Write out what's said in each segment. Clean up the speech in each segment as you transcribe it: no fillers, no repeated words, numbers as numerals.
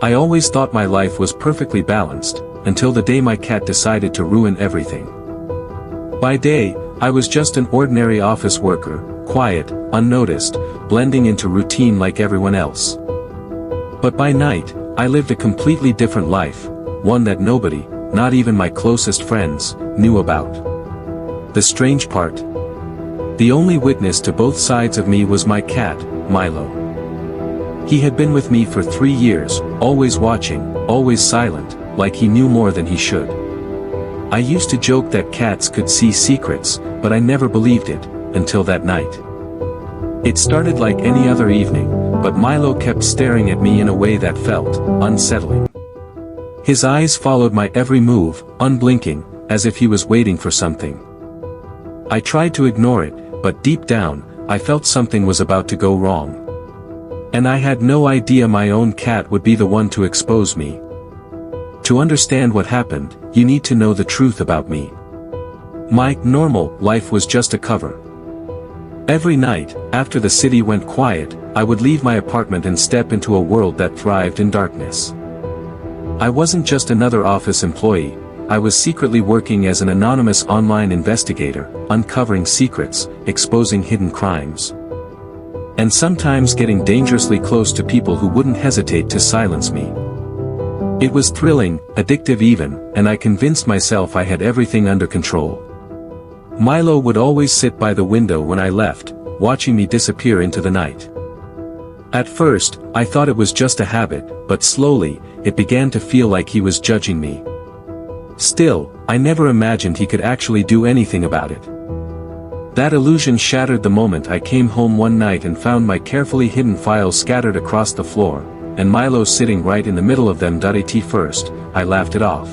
I always thought my life was perfectly balanced, until the day my cat decided to ruin everything. By day, I was just an ordinary office worker, quiet, unnoticed, blending into routine like everyone else. But by night, I lived a completely different life, one that nobody, not even my closest friends, knew about. The strange part? The only witness to both sides of me was my cat, Milo. He had been with me for 3 years, always watching, always silent, like he knew more than he should. I used to joke that cats could see secrets, but I never believed it, until that night. It started like any other evening, but Milo kept staring at me in a way that felt unsettling. His eyes followed my every move, unblinking, as if he was waiting for something. I tried to ignore it, but deep down, I felt something was about to go wrong. And I had no idea my own cat would be the one to expose me. To understand what happened, you need to know the truth about me. My normal life was just a cover. Every night, after the city went quiet, I would leave my apartment and step into a world that thrived in darkness. I wasn't just another office employee, I was secretly working as an anonymous online investigator, uncovering secrets, exposing hidden crimes. And sometimes getting dangerously close to people who wouldn't hesitate to silence me. It was thrilling, addictive even, and I convinced myself I had everything under control. Milo would always sit by the window when I left, watching me disappear into the night. At first, I thought it was just a habit, but slowly, it began to feel like he was judging me. Still, I never imagined he could actually do anything about it. That illusion shattered the moment I came home one night and found my carefully hidden files scattered across the floor, and Milo sitting right in the middle of them. At first, I laughed it off,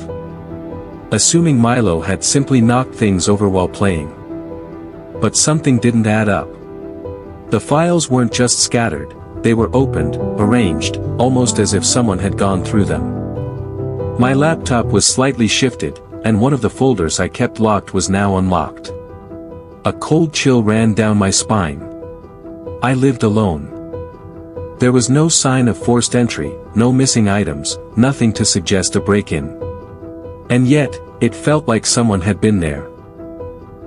assuming Milo had simply knocked things over while playing. But something didn't add up. The files weren't just scattered, they were opened, arranged, almost as if someone had gone through them. My laptop was slightly shifted, and one of the folders I kept locked was now unlocked. A cold chill ran down my spine. I lived alone. There was no sign of forced entry, no missing items, nothing to suggest a break-in. And yet, it felt like someone had been there.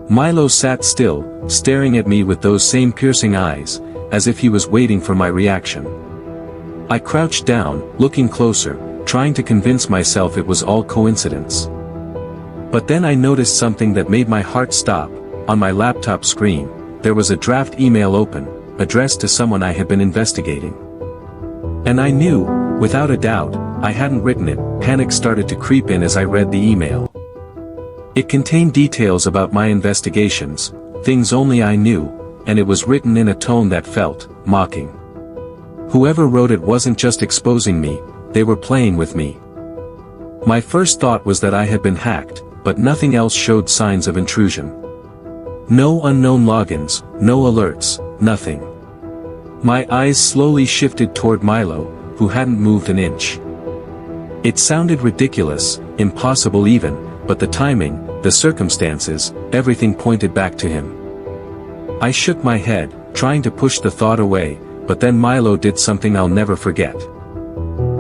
Milo sat still, staring at me with those same piercing eyes, as if he was waiting for my reaction. I crouched down, looking closer, trying to convince myself it was all coincidence. But then I noticed something that made my heart stop. On my laptop screen, there was a draft email open, addressed to someone I had been investigating. And I knew, without a doubt, I hadn't written it. Panic started to creep in as I read the email. It contained details about my investigations, things only I knew, and it was written in a tone that felt mocking. Whoever wrote it wasn't just exposing me, they were playing with me. My first thought was that I had been hacked, but nothing else showed signs of intrusion. No unknown logins, no alerts, nothing. My eyes slowly shifted toward Milo, who hadn't moved an inch. It sounded ridiculous, impossible even, but the timing, the circumstances, everything pointed back to him. I shook my head, trying to push the thought away, but then Milo did something I'll never forget.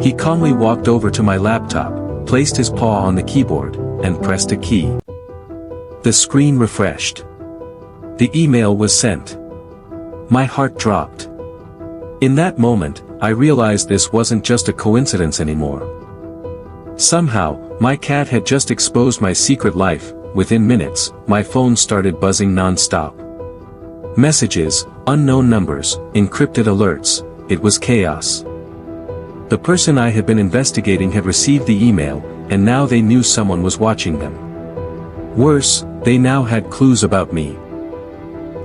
He calmly walked over to my laptop, placed his paw on the keyboard, and pressed a key. The screen refreshed. The email was sent. My heart dropped. In that moment, I realized this wasn't just a coincidence anymore. Somehow, my cat had just exposed my secret life. Within minutes, my phone started buzzing non-stop. Messages, unknown numbers, encrypted alerts, it was chaos. The person I had been investigating had received the email, and now they knew someone was watching them. Worse, they now had clues about me.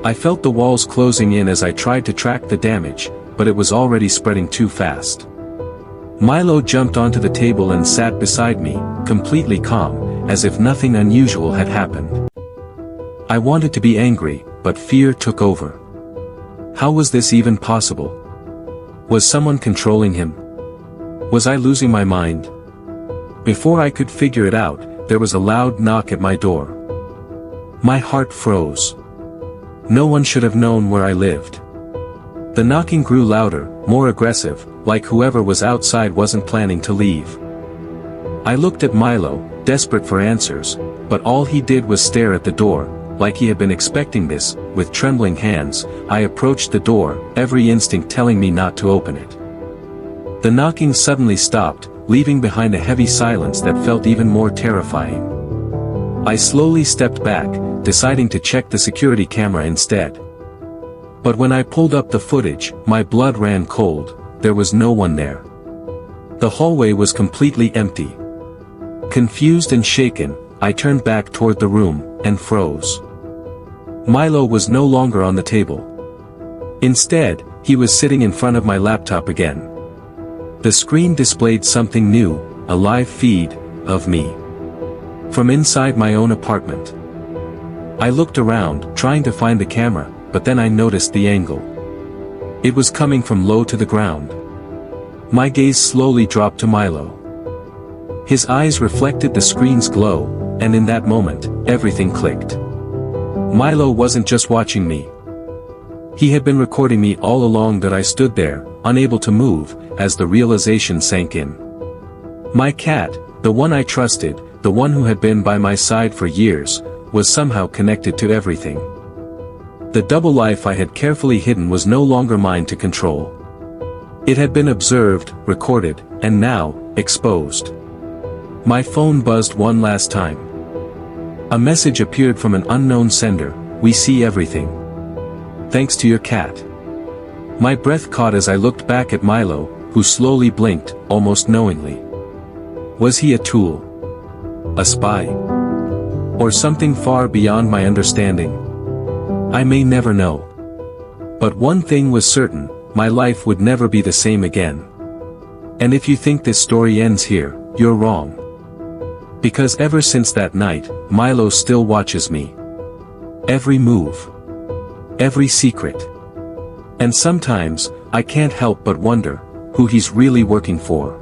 I felt the walls closing in as I tried to track the damage, but it was already spreading too fast. Milo jumped onto the table and sat beside me, completely calm, as if nothing unusual had happened. I wanted to be angry, but fear took over. How was this even possible? Was someone controlling him? Was I losing my mind? Before I could figure it out, there was a loud knock at my door. My heart froze. No one should have known where I lived. The knocking grew louder, more aggressive, like whoever was outside wasn't planning to leave. I looked at Milo, desperate for answers, but all he did was stare at the door, like he had been expecting this. With trembling hands, I approached the door, every instinct telling me not to open it. The knocking suddenly stopped, leaving behind a heavy silence that felt even more terrifying. I slowly stepped back, deciding to check the security camera instead. But when I pulled up the footage, my blood ran cold. There was no one there. The hallway was completely empty. Confused and shaken, I turned back toward the room, and froze. Milo was no longer on the table. Instead, he was sitting in front of my laptop again. The screen displayed something new, a live feed of me. From inside my own apartment. I looked around, trying to find the camera, but then I noticed the angle. It was coming from low to the ground. My gaze slowly dropped to Milo. His eyes reflected the screen's glow, and in that moment, everything clicked. Milo wasn't just watching me. He had been recording me all along. That I stood there, unable to move, as the realization sank in. My cat, the one I trusted, the one who had been by my side for years, was somehow connected to everything. The double life I had carefully hidden was no longer mine to control. It had been observed, recorded, and now, exposed. My phone buzzed one last time. A message appeared from an unknown sender: "We see everything. Thanks to your cat." My breath caught as I looked back at Milo, who slowly blinked, almost knowingly. Was he a tool? A spy? Or something far beyond my understanding? I may never know. But one thing was certain: my life would never be the same again. And if you think this story ends here, you're wrong. Because ever since that night, Milo still watches me. Every move. Every secret. And sometimes, I can't help but wonder who he's really working for.